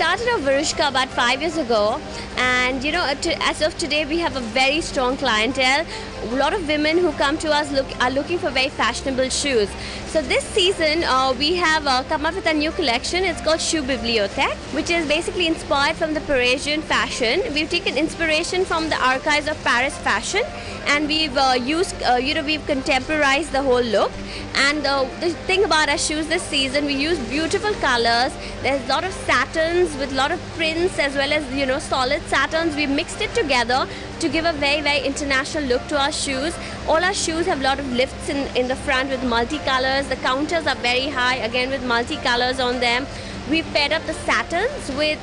started our Varushka about 5 years ago, and as of today, we have a very strong clientele. A lot of women who come to us are looking for very fashionable shoes. So this season, we have come up with a new collection. It's called Shoe Bibliothèque, which is basically inspired from the Parisian fashion. We've taken inspiration from the archives of Paris fashion, and we've we've contemporized the whole look. And the thing about our shoes this season, we use beautiful colors. There's a lot of satins with a lot of prints, as well as solid satins. We mixed it together to give a very, very international look to our shoes. All our shoes have a lot of lifts in the front with multicolors. The counters are very high, again with multicolors on them. We've paired up the satins with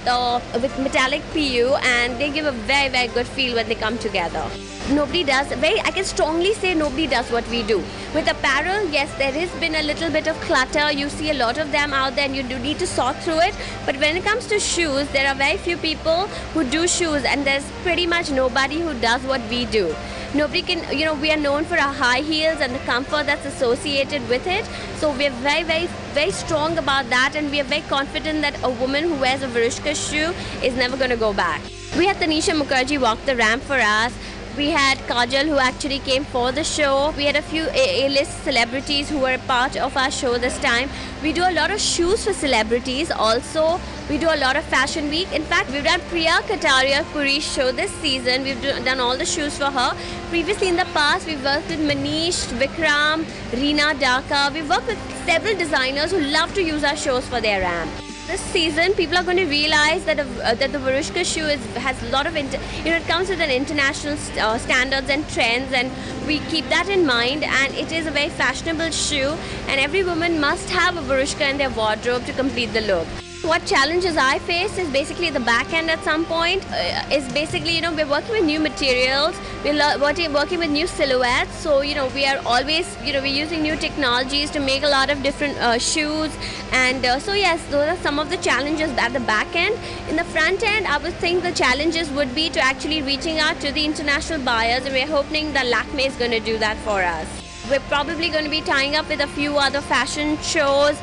metallic PU, and they give a very, very good feel when they come together. I can strongly say nobody does what we do. With apparel, yes, there has been a little bit of clutter. You see a lot of them out there and you do need to sort through it. But when it comes to shoes, there are very few people who do shoes, and there's pretty much nobody who does what we do. Nobody can, we are known for our high heels and the comfort that's associated with it. So we're very, very, very strong about that, and we are very confident that a woman who wears a Varushka shoe is never going to go back. We had Tanisha Mukherjee walk the ramp for us. We had Kajal, who actually came for the show. We had a few A-list celebrities who were a part of our show this time. We do a lot of shoes for celebrities also. We do a lot of fashion week. In fact, we've done Priya Kataria Puri's show this season. We've done all the shoes for her. Previously in the past, we've worked with Manish, Vikram, Reena Daka. We've worked with several designers who love to use our shows for their ramp. This season, people are going to realize that the Varushka shoe has a lot of it comes with an international standards and trends, and we keep that in mind. And it is a very fashionable shoe, and every woman must have a Varushka in their wardrobe to complete the look. What challenges I face is basically the back end at some point. Is basically, we're working with new materials, we're working with new silhouettes. So, we are always, we're using new technologies to make a lot of different shoes. And so, yes, those are some of the challenges at the back end. In the front end, I would think the challenges would be to actually reaching out to the international buyers, and we're hoping that Lakme is going to do that for us. We're probably going to be tying up with a few other fashion shows,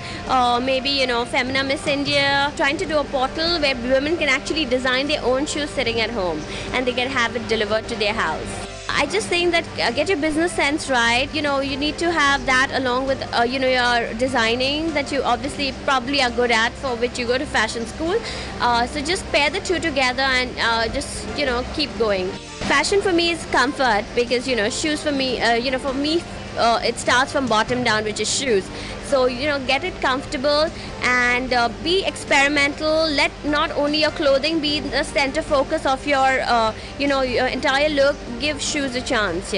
maybe, Femina Miss India, trying to do a portal where women can actually design their own shoes sitting at home, and they can have it delivered to their house. I just think that get your business sense right. You need to have that along with, your designing that you obviously probably are good at, for which you go to fashion school. So just pair the two together and just, keep going. Fashion for me is comfort, because, shoes for me, for me, it starts from bottom down, which is shoes. So, get it comfortable and be experimental. Let not only your clothing be the center focus of your, your entire look. Give shoes a chance,